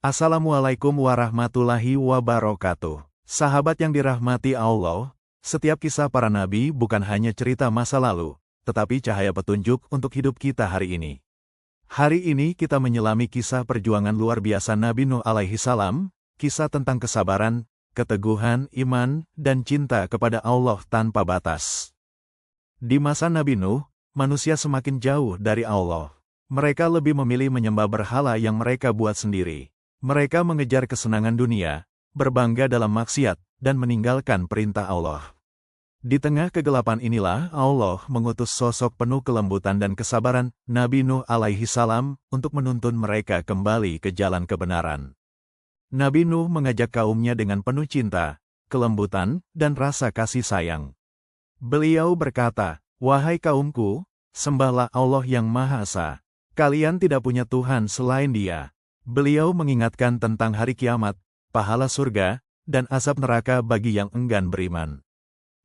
Assalamualaikum warahmatullahi wabarakatuh. Sahabat yang dirahmati Allah, setiap kisah para nabi bukan hanya cerita masa lalu, tetapi cahaya petunjuk untuk hidup kita hari ini. Hari ini kita menyelami kisah perjuangan luar biasa Nabi Nuh alaihi salam, kisah tentang kesabaran, keteguhan, iman, dan cinta kepada Allah tanpa batas. Di masa Nabi Nuh, manusia semakin jauh dari Allah. Mereka lebih memilih menyembah berhala yang mereka buat sendiri. Mereka mengejar kesenangan dunia, berbangga dalam maksiat, dan meninggalkan perintah Allah. Di tengah kegelapan inilah Allah mengutus sosok penuh kelembutan dan kesabaran, Nabi Nuh alaihi salam, untuk menuntun mereka kembali ke jalan kebenaran. Nabi Nuh mengajak kaumnya dengan penuh cinta, kelembutan, dan rasa kasih sayang. Beliau berkata, "Wahai kaumku, sembahlah Allah yang Maha Esa. Kalian tidak punya Tuhan selain Dia." Beliau mengingatkan tentang hari kiamat, pahala surga, dan azab neraka bagi yang enggan beriman.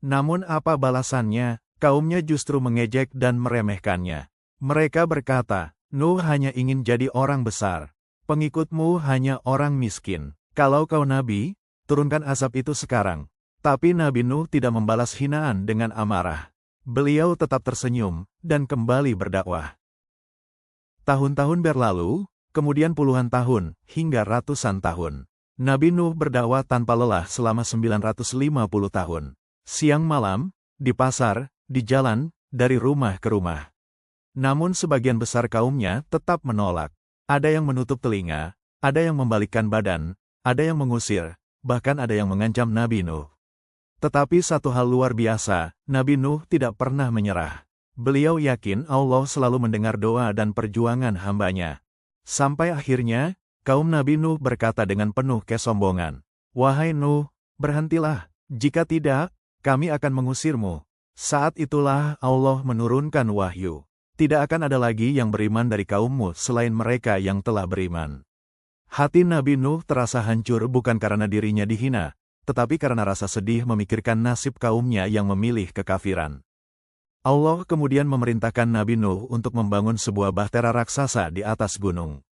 Namun apa balasannya? Kaumnya justru mengejek dan meremehkannya. Mereka berkata, "Nuh hanya ingin jadi orang besar. Pengikutmu hanya orang miskin. Kalau kau nabi, turunkan azab itu sekarang." Tapi Nabi Nuh tidak membalas hinaan dengan amarah. Beliau tetap tersenyum, dan kembali berdakwah. Tahun-tahun berlalu, kemudian puluhan tahun, hingga ratusan tahun. Nabi Nuh berdakwah tanpa lelah selama 950 tahun. Siang malam, di pasar, di jalan, dari rumah ke rumah. Namun sebagian besar kaumnya tetap menolak. Ada yang menutup telinga, ada yang membalikkan badan, ada yang mengusir, bahkan ada yang mengancam Nabi Nuh. Tetapi satu hal luar biasa, Nabi Nuh tidak pernah menyerah. Beliau yakin Allah selalu mendengar doa dan perjuangan hambanya. Sampai akhirnya, kaum Nabi Nuh berkata dengan penuh kesombongan, "Wahai Nuh, berhentilah, jika tidak, kami akan mengusirmu." Saat itulah Allah menurunkan wahyu. Tidak akan ada lagi yang beriman dari kaummu selain mereka yang telah beriman. Hati Nabi Nuh terasa hancur bukan karena dirinya dihina, tetapi karena rasa sedih memikirkan nasib kaumnya yang memilih kekafiran. Allah kemudian memerintahkan Nabi Nuh untuk membangun sebuah bahtera raksasa di atas gunung.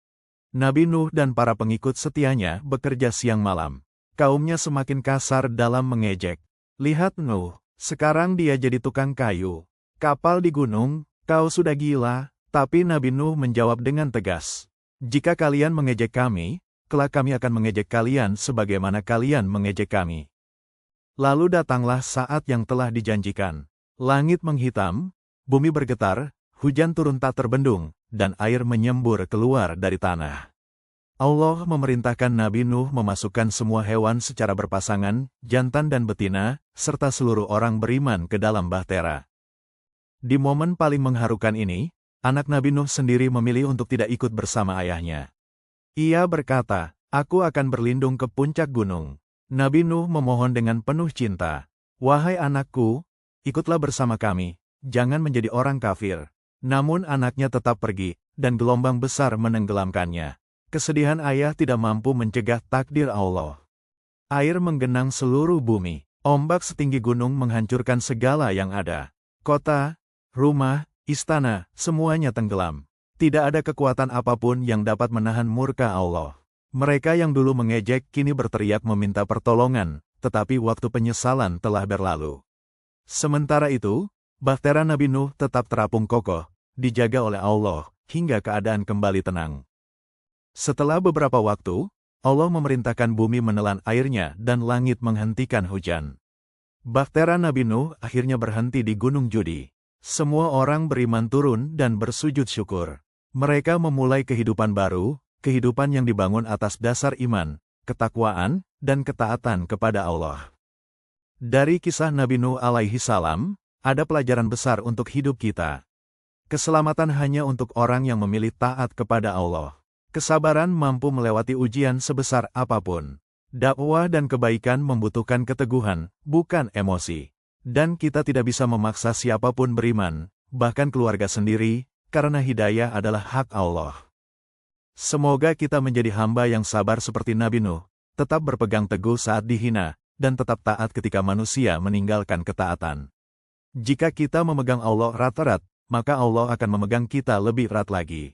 Nabi Nuh dan para pengikut setianya bekerja siang malam. Kaumnya semakin kasar dalam mengejek. "Lihat Nuh, sekarang dia jadi tukang kayu. Kapal di gunung, kau sudah gila." Tapi Nabi Nuh menjawab dengan tegas, "Jika kalian mengejek kami, kelak kami akan mengejek kalian sebagaimana kalian mengejek kami." Lalu datanglah saat yang telah dijanjikan. Langit menghitam, bumi bergetar, hujan turun tak terbendung, dan air menyembur keluar dari tanah. Allah memerintahkan Nabi Nuh memasukkan semua hewan secara berpasangan, jantan dan betina, serta seluruh orang beriman ke dalam bahtera. Di momen paling mengharukan ini, anak Nabi Nuh sendiri memilih untuk tidak ikut bersama ayahnya. Ia berkata, "Aku akan berlindung ke puncak gunung." Nabi Nuh memohon dengan penuh cinta, "Wahai anakku, ikutlah bersama kami, jangan menjadi orang kafir." Namun anaknya tetap pergi, dan gelombang besar menenggelamkannya. Kesedihan ayah tidak mampu mencegah takdir Allah. Air menggenang seluruh bumi, ombak setinggi gunung menghancurkan segala yang ada. Kota, rumah, istana, semuanya tenggelam. Tidak ada kekuatan apapun yang dapat menahan murka Allah. Mereka yang dulu mengejek kini berteriak meminta pertolongan, tetapi waktu penyesalan telah berlalu. Sementara itu, bahtera Nabi Nuh tetap terapung kokoh, dijaga oleh Allah, hingga keadaan kembali tenang. Setelah beberapa waktu, Allah memerintahkan bumi menelan airnya dan langit menghentikan hujan. Bahtera Nabi Nuh akhirnya berhenti di Gunung Judi. Semua orang beriman turun dan bersujud syukur. Mereka memulai kehidupan baru, kehidupan yang dibangun atas dasar iman, ketakwaan, dan ketaatan kepada Allah. Dari kisah Nabi Nuh alaihi salam, ada pelajaran besar untuk hidup kita. Keselamatan hanya untuk orang yang memilih taat kepada Allah. Kesabaran mampu melewati ujian sebesar apapun. Dakwah dan kebaikan membutuhkan keteguhan, bukan emosi. Dan kita tidak bisa memaksa siapapun beriman, bahkan keluarga sendiri, karena hidayah adalah hak Allah. Semoga kita menjadi hamba yang sabar seperti Nabi Nuh, tetap berpegang teguh saat dihina, dan tetap taat ketika manusia meninggalkan ketaatan. Jika kita memegang Allah erat-erat, maka Allah akan memegang kita lebih erat lagi.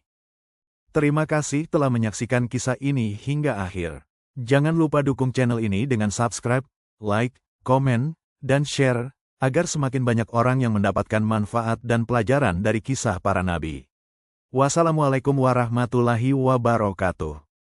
Terima kasih telah menyaksikan kisah ini hingga akhir. Jangan lupa dukung channel ini dengan subscribe, like, komen, dan share, agar semakin banyak orang yang mendapatkan manfaat dan pelajaran dari kisah para nabi. Wassalamualaikum warahmatullahi wabarakatuh.